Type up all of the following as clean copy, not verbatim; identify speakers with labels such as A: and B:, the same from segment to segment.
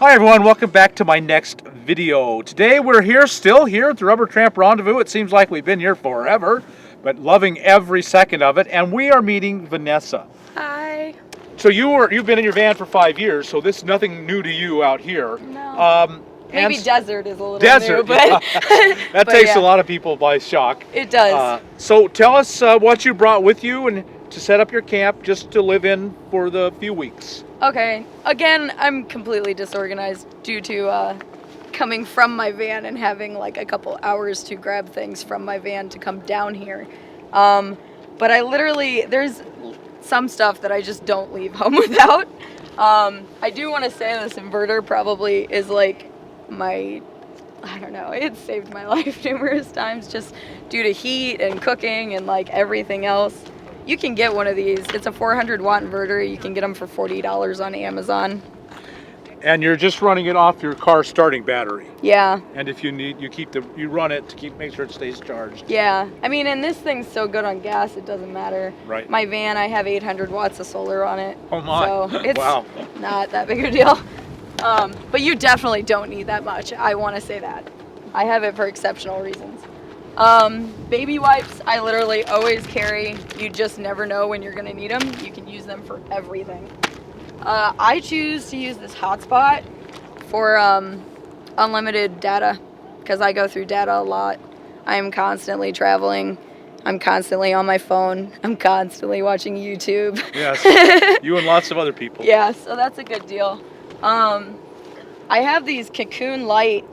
A: Hi everyone, welcome back to my next video. Today we're still here at the Rubber Tramp Rendezvous. It seems like we've been here forever, but loving every second of it. And we are meeting Vanessa.
B: Hi.
A: So you've been in your van for 5 years, so this is nothing new to you out here.
B: No. Maybe desert is a little
A: desert,
B: new, but
A: that takes a lot of people by shock.
B: It does.
A: So tell us what you brought with you and to set up your camp just to live in for the few weeks.
B: Okay. Again, I'm completely disorganized due to coming from my van and having like a couple hours to grab things from my van to come down here. But I literally, there's some stuff that I just don't leave home without. I do want to say this inverter probably is like I don't know, it saved my life numerous times just due to heat and cooking and like everything else. You can get one of these. It's a 400 watt inverter. You can get them for $40 on Amazon.
A: And you're just running it off your car starting battery.
B: Yeah.
A: And if you need, you run it to make sure it stays charged.
B: Yeah. I mean, and this thing's so good on gas, it doesn't matter.
A: Right.
B: My van, I have 800 watts of solar on it.
A: Oh my.
B: So it's
A: wow.
B: not that big a deal. But you definitely don't need that much. I want to say that. I have it for exceptional reasons. Baby wipes, I literally always carry. You just never know when you're going to need them. You can use them for everything. I choose to use this hotspot for unlimited data because I go through data a lot. I'm constantly traveling. I'm constantly on my phone. I'm constantly watching YouTube.
A: Yes, you and lots of other people.
B: Yeah, so that's a good deal. I have these Cocoon Light.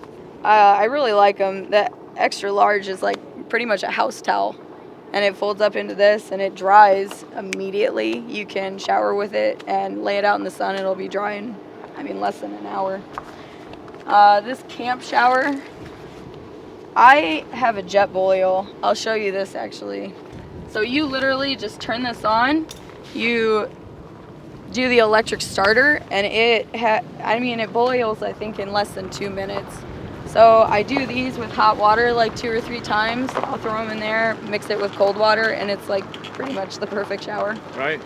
B: I really like them. The extra large is like pretty much a house towel. And it folds up into this and it dries immediately. You can shower with it and lay it out in the sun. It'll be dry in, less than an hour. This camp shower, I have a jet boil. I'll show you this actually. So you literally just turn this on. You do the electric starter and it boils I think in less than 2 minutes. So I do these with hot water like 2 or 3 times. I'll throw them in there, mix it with cold water, and it's like pretty much the perfect shower.
A: Right.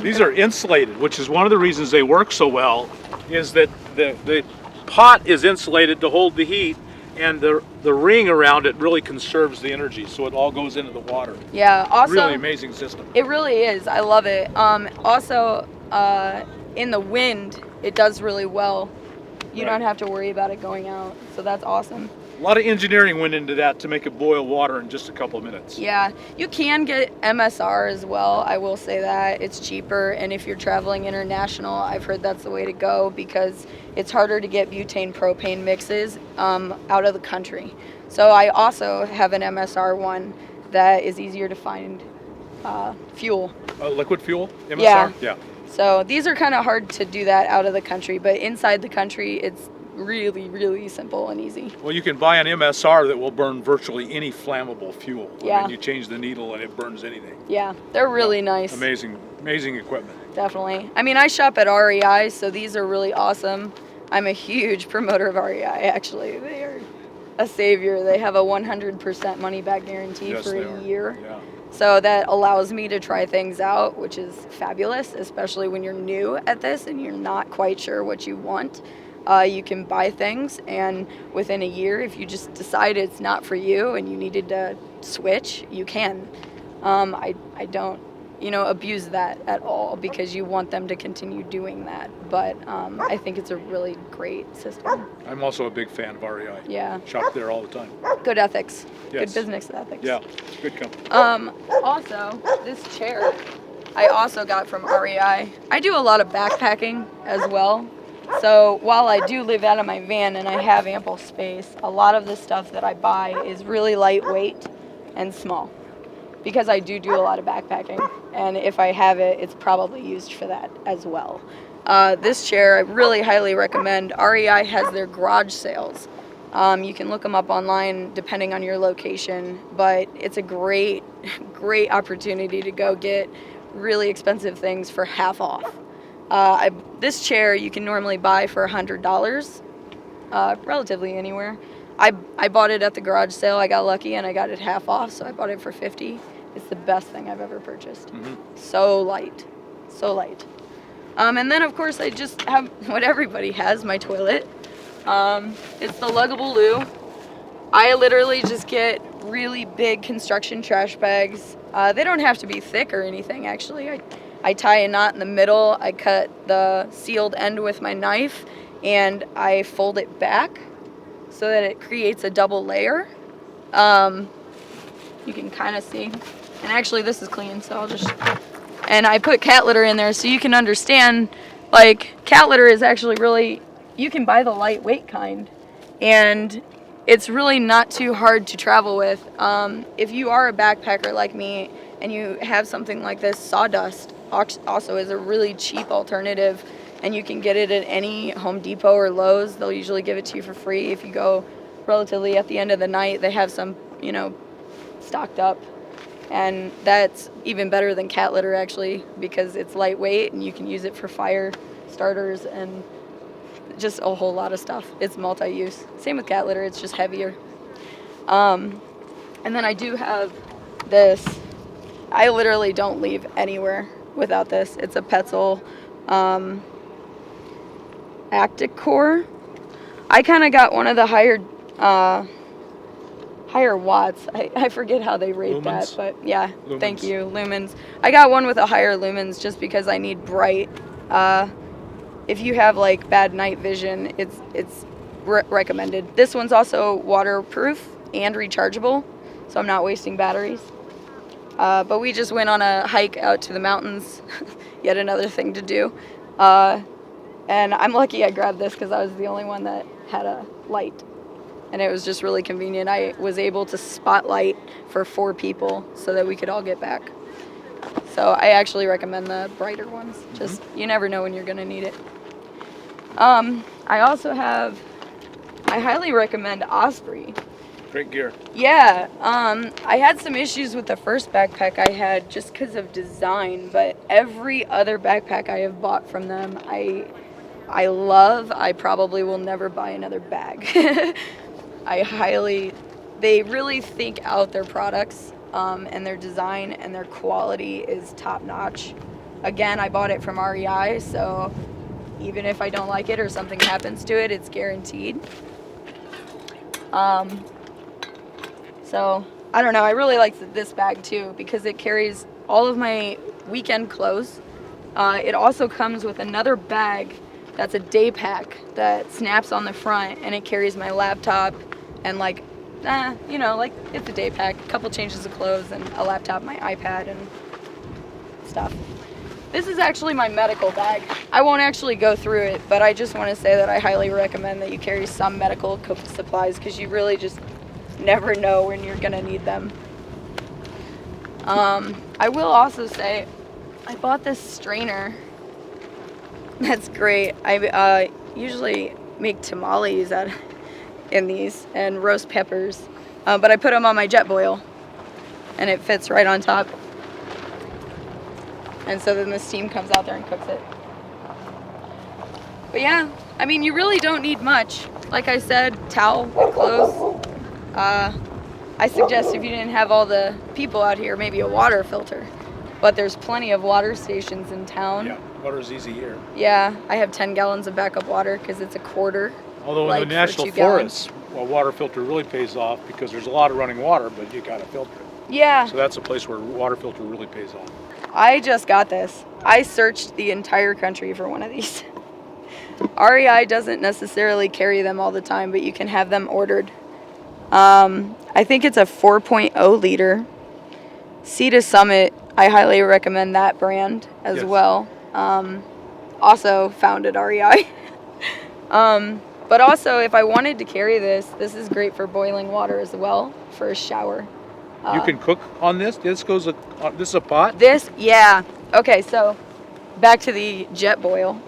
A: These are insulated, which is one of the reasons they work so well, is that the pot is insulated to hold the heat, and the ring around it really conserves the energy, so it all goes into the water.
B: Yeah, also
A: really amazing system.
B: It really is. I love it. Also, in the wind, it does really well. You don't have to worry about it going out, so that's awesome.
A: A lot of engineering went into that to make it boil water in just a couple of minutes.
B: Yeah, you can get MSR as well. I will say that it's cheaper, and if you're traveling international, I've heard that's the way to go because it's harder to get butane propane mixes out of the country. So I also have an MSR one that is easier to find fuel.
A: Liquid fuel? MSR? Yeah.
B: So these are kind of hard to do that out of the country, but inside the country, it's really, really simple and easy.
A: Well, you can buy an MSR that will burn virtually any flammable fuel.
B: Yeah.
A: I mean, you change the needle and it burns anything.
B: Yeah, they're really nice.
A: Amazing equipment.
B: Definitely. I shop at REI, so these are really awesome. I'm a huge promoter of REI, actually. They are a savior. They have a 100% money back guarantee for a year.
A: Yeah.
B: So that allows me to try things out, which is fabulous, especially when you're new at this and you're not quite sure what you want. You can buy things, and within a year, if you just decide it's not for you and you needed to switch, you can. I don't, abuse that at all because you want them to continue doing that. But I think it's a really great system.
A: I'm also a big fan of REI.
B: Yeah.
A: Shop there all the time.
B: Good ethics.
A: Yes.
B: Good business ethics.
A: Yeah, good company.
B: Also, this chair I also got from REI. I do a lot of backpacking as well. So while I do live out of my van and I have ample space, a lot of the stuff that I buy is really lightweight and small because I do a lot of backpacking. And if I have it, it's probably used for that as well. This chair I really highly recommend. REI has their garage sales. You can look them up online depending on your location, but it's a great opportunity to go get really expensive things for half off. This chair you can normally buy for $100, relatively anywhere. I bought it at the garage sale. I got lucky and I got it half off, so I bought it for $50. It's the best thing I've ever purchased. Mm-hmm. So light. And then of course I just have what everybody has, my toilet. It's the luggable loo. I literally just get really big construction trash bags. They don't have to be thick or anything, actually. I tie a knot in the middle, I cut the sealed end with my knife, and I fold it back so that it creates a double layer. You can kind of see. And actually this is clean, so I'll just... And I put cat litter in there so you can understand, like, cat litter is actually really... You can buy the lightweight kind. And it's really not too hard to travel with. If you are a backpacker like me and you have something like this, sawdust also is a really cheap alternative, and you can get it at any Home Depot or Lowe's. They'll usually give it to you for free. If you go relatively at the end of the night, they have some, you know, stocked up. And that's even better than cat litter, actually, because it's lightweight and you can use it for fire starters and just a whole lot of stuff. It's multi-use. Same with cat litter, it's just heavier. And then I do have this. I literally don't leave anywhere without this. It's a Petzl Acticore. I kind of got one of the higher watts. I forget how they rate
A: lumens?
B: that, but yeah,
A: Lumens.
B: Thank you, lumens. I got one with a higher lumens just because I need bright. If you have like bad night vision, it's recommended. This one's also waterproof and rechargeable, so I'm not wasting batteries. But we just went on a hike out to the mountains, yet another thing to do. And I'm lucky I grabbed this because I was the only one that had a light. And it was just really convenient. I was able to spotlight for 4 people so that we could all get back. So I actually recommend the brighter ones. Just, you never know when you're gonna need it. I also have, I highly recommend Osprey.
A: Great gear.
B: Yeah, I had some issues with the first backpack I had just because of design, but every other backpack I have bought from them, I love. I probably will never buy another bag. They really think out their products, and their design and their quality is top notch. Again, I bought it from REI, so even if I don't like it or something happens to it, it's guaranteed. So I don't know, I really like this bag too because it carries all of my weekend clothes. It also comes with another bag that's a day pack that snaps on the front, and it carries my laptop and like, you know, like it's a day pack, a couple changes of clothes and a laptop, my iPad and stuff. This is actually my medical bag. I won't actually go through it, but I just want to say that I highly recommend that you carry some medical supplies because you really just never know when you're gonna need them. I will also say I bought this strainer. That's great. I usually make tamales in these and roast peppers, but I put them on my jet boil and it fits right on top. And so then the steam comes out there and cooks it. But yeah, I mean, you really don't need much. Like I said, towel, clothes. I suggest if you didn't have all the people out here, maybe a water filter. But there's plenty of water stations in town.
A: Yeah, water's easy here.
B: Yeah, I have 10 gallons of backup water because it's a quarter.
A: Although in the national forests, a water filter really pays off because there's a lot of running water, but you gotta filter it.
B: Yeah.
A: So that's a place where water filter really pays off.
B: I just got this. I searched the entire country for one of these. REI doesn't necessarily carry them all the time, but you can have them ordered. I think it's a 4.0 liter. Sea to Summit, I highly recommend that brand as well. Also found at REI. But also, if I wanted to carry this is great for boiling water as well, for a shower.
A: You can cook on this? This is a pot?
B: This, yeah. Okay, so back to the jet boil.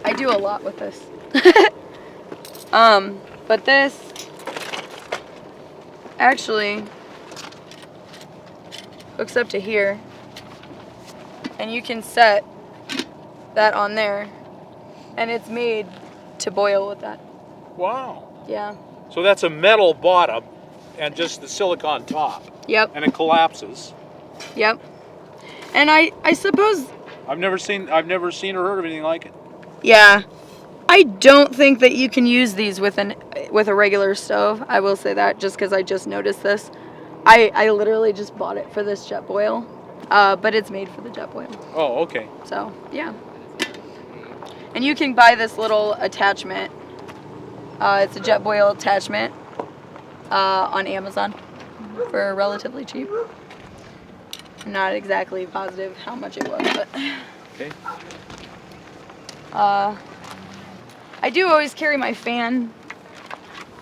B: I do a lot with this. But this actually hooks up to here, and you can set that on there, and it's made to boil with that.
A: Wow.
B: Yeah.
A: So that's a metal bottom and just the silicone top.
B: Yep.
A: And it collapses.
B: Yep. And I suppose
A: I've never seen or heard of anything like it.
B: Yeah. I don't think that you can use these with a regular stove. I will say that just because I just noticed this. I literally just bought it for this jet boil, but it's made for the jet boil.
A: Oh, okay.
B: So yeah. And you can buy this little attachment. It's a jet boil attachment on Amazon for relatively cheap. I'm not exactly positive how much it was, but.
A: Okay.
B: I do always carry my fan,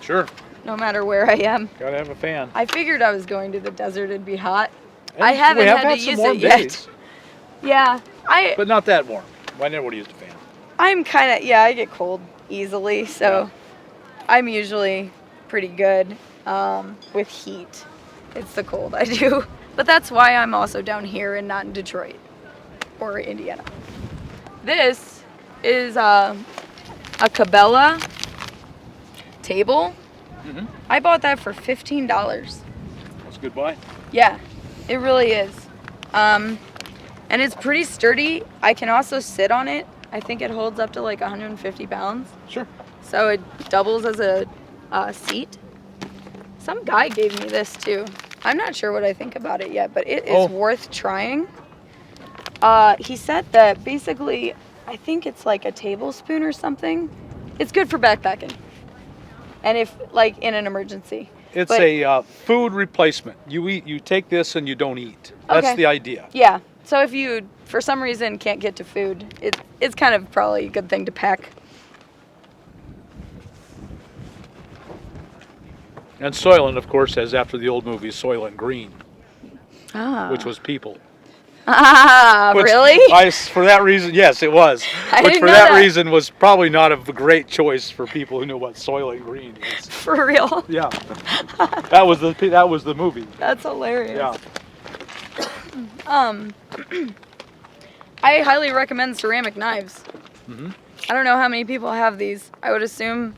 A: Sure.
B: no matter where I am.
A: Gotta have a fan.
B: I figured I was going to the desert, it'd be hot.
A: And
B: I haven't
A: we have
B: had to
A: some
B: use
A: warm
B: it yet.
A: days,
B: Yeah,
A: but not that warm. I never would have used a fan.
B: I'm kind of, I get cold easily, so I'm usually pretty good with heat. It's the cold I do. But that's why I'm also down here and not in Detroit or Indiana. This is a Cabela table.
A: Mm-hmm.
B: I bought that for $15.
A: That's a good buy.
B: Yeah, it really is. And it's pretty sturdy. I can also sit on it. I think it holds up to like 150 pounds.
A: Sure.
B: So it doubles as a seat. Some guy gave me this too. I'm not sure what I think about it yet, but it is worth trying. He said that basically, I think it's like a tablespoon or something. It's good for backpacking. And if, like, in an emergency.
A: It's a food replacement. You take this and you don't eat. That's
B: Okay.
A: the idea.
B: Yeah. So if you, for some reason, can't get to food, it's kind of probably a good thing to pack.
A: And Soylent, of course, as after the old movie Soylent Green, which was people. Which
B: Really?
A: For that reason, yes, it was.
B: I
A: Which
B: didn't
A: for
B: know
A: that
B: that.
A: reason was probably not a great choice for people who know what Soylent Green is.
B: For real?
A: Yeah, that was the movie.
B: That's hilarious.
A: Yeah.
B: I highly recommend ceramic knives.
A: Mm-hmm.
B: I don't know how many people have these. I would assume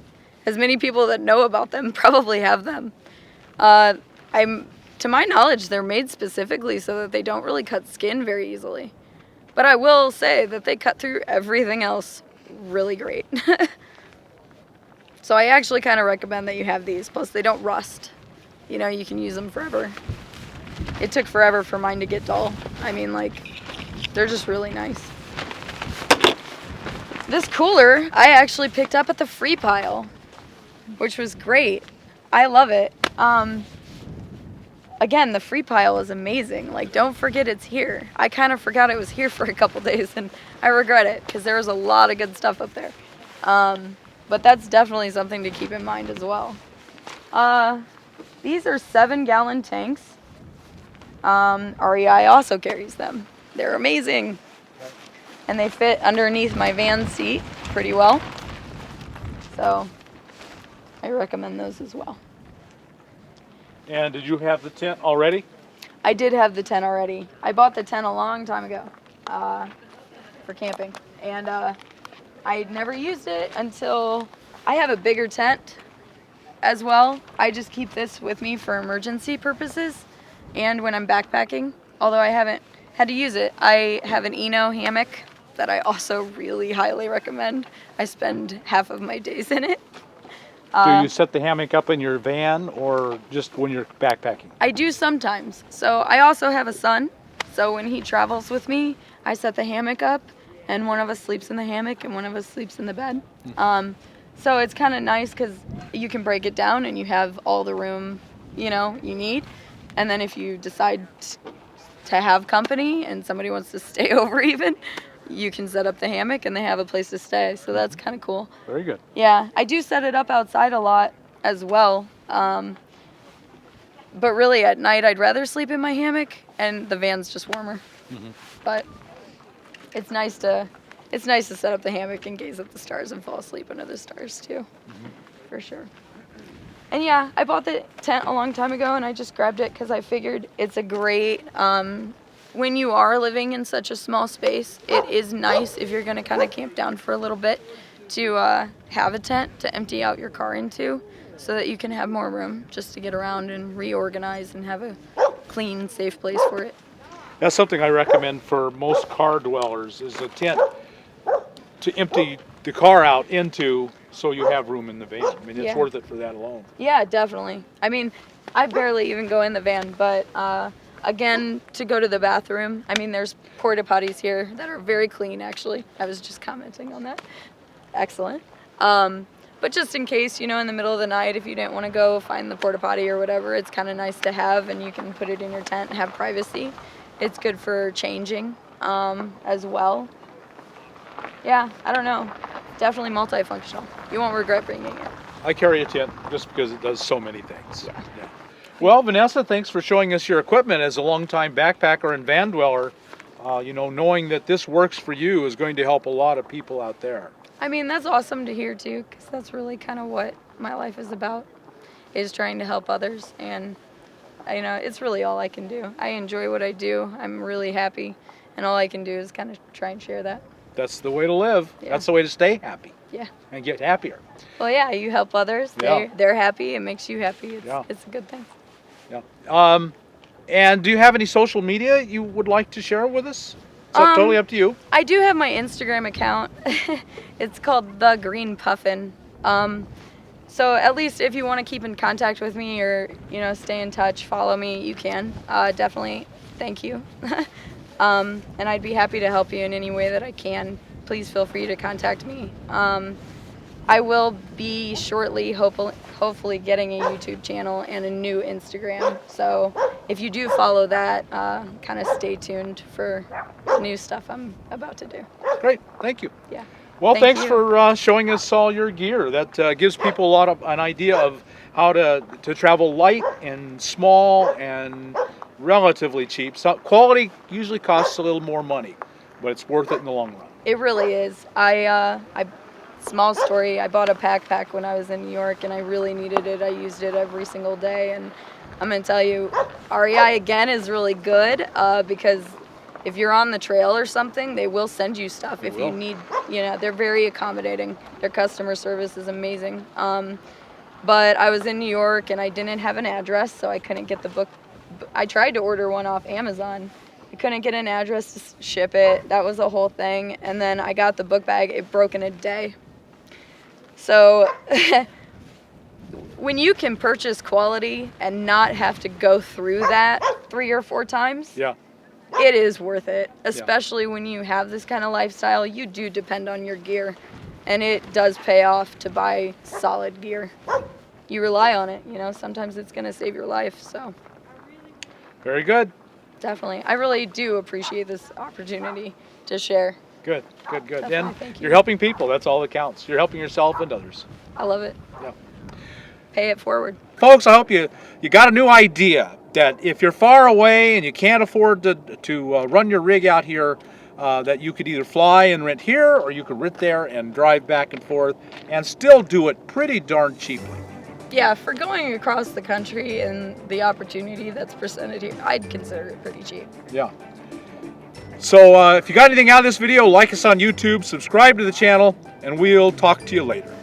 B: as many people that know about them probably have them. To my knowledge, they're made specifically so that they don't really cut skin very easily. But I will say that they cut through everything else really great. So I actually kind of recommend that you have these. Plus, they don't rust. You know, you can use them forever. It took forever for mine to get dull. I mean, like, they're just really nice. This cooler, I actually picked up at the free pile, which was great. I love it. Again, the free pile is amazing. Like, don't forget it's here. I kind of forgot it was here for a couple days, and I regret it because there was a lot of good stuff up there. But that's definitely something to keep in mind as well. These are 7-gallon tanks. REI also carries them. They're amazing. And they fit underneath my van seat pretty well. So I recommend those as well.
A: And did you have the tent already?
B: I did have the tent already. I bought the tent a long time ago for camping. And I never used it until I have a bigger tent as well. I just keep this with me for emergency purposes and when I'm backpacking. Although I haven't had to use it. I have an Eno hammock that I also really highly recommend. I spend half of my days in it.
A: Do you set the hammock up in your van or just when you're backpacking?
B: I do sometimes. So I also have a son. So when he travels with me, I set the hammock up and one of us sleeps in the hammock and one of us sleeps in the bed. So it's kind of nice because you can break it down and you have all the room, you need. And then if you decide to have company and somebody wants to stay over even, you can set up the hammock and they have a place to stay. So that's kind of cool.
A: Very good.
B: Yeah, I do set it up outside a lot as well. But really at night I'd rather sleep in my hammock and the van's just warmer. Mm-hmm. But it's nice to set up the hammock and gaze at the stars and fall asleep under the stars too. Mm-hmm. For sure. And yeah, I bought the tent a long time ago and I just grabbed it because I figured it's a great, when you are living in such a small space, it is nice if you're going to kind of camp down for a little bit to have a tent to empty out your car into so that you can have more room just to get around and reorganize and have a clean, safe place for it.
A: That's something I recommend for most car dwellers, is a tent to empty the car out into, so you have room in the van. I mean, it's
B: Yeah.
A: worth it for that alone.
B: Yeah, definitely. I mean, I barely even go in the van, but again, to go to the bathroom, I mean, there's porta potties here that are very clean, actually. I was just commenting on that. Excellent. But just in case, you know, in the middle of the night, if you didn't want to go find the porta potty or whatever, it's kind of nice to have, and you can put it in your tent and have privacy. It's good for changing as well. Yeah, I don't know. Definitely multifunctional. You won't regret bringing it.
A: I carry a tent just because it does so many things. Yeah. Well, Vanessa, thanks for showing us your equipment as a longtime backpacker and van dweller. You know, knowing that this works for you is going to help a lot of people out there.
B: I mean, that's awesome to hear too, because that's really kind of what my life is about, is trying to help others. And, you know, it's really all I can do. I enjoy what I do. I'm really happy. And all I can do is kind of try and share that.
A: That's the way to live.
B: Yeah.
A: That's the way to stay happy.
B: Yeah.
A: And get happier.
B: Well, yeah, you help others.
A: Yeah.
B: They're happy. It makes you happy.
A: Yeah.
B: It's a good thing.
A: Yeah. And do you have any social media you would like to share with us? It's totally up to you.
B: I do have my Instagram account. It's called The Green Puffin. So at least if you want to keep in contact with me or, you know, stay in touch, follow me, you can. Definitely. Thank you. And I'd be happy to help you in any way that I can. Please feel free to contact me. I will be shortly, hopefully getting a YouTube channel and a new Instagram. So if you do follow that, kind of stay tuned for new stuff I'm about to do.
A: Great. Thank you.
B: Yeah.
A: Well,
B: Thank
A: thanks
B: you.
A: for showing us all your gear. That gives people an idea of how to travel light and small and relatively cheap. So quality usually costs a little more money, but it's worth it in the long run.
B: It really is. Small story, I bought a backpack when I was in New York, and I really needed it. I used it every single day, and I'm going to tell you, REI, again, is really good because if you're on the trail or something, they will send you stuff if you need, you know, they're very accommodating. Their customer service is amazing. But I was in New York, and I didn't have an address, so I couldn't get the book. I tried to order one off Amazon. I couldn't get an address to ship it. That was the whole thing. And then I got the book bag. It broke in a day. So when you can purchase quality and not have to go through that 3 or 4 times,
A: Yeah.
B: it is worth it. Especially when you have this kind of lifestyle, you do depend on your gear. And it does pay off to buy solid gear. You rely on it, you know, sometimes it's going to save your life. So
A: Very good.
B: definitely. I really do appreciate this opportunity to share.
A: Good, good, good.
B: Definitely,
A: And
B: thank you.
A: you're helping people. That's all that counts. You're helping yourself and others.
B: I love it.
A: Yeah.
B: Pay it forward.
A: Folks, I hope you got a new idea that if you're far away and you can't afford to run your rig out here, that you could either fly and rent here, or you could rent there and drive back and forth and still do it pretty darn cheaply.
B: Yeah, for going across the country and the opportunity that's presented here, I'd consider it pretty cheap.
A: Yeah. So if you got anything out of this video, like us on YouTube, subscribe to the channel, and we'll talk to you later.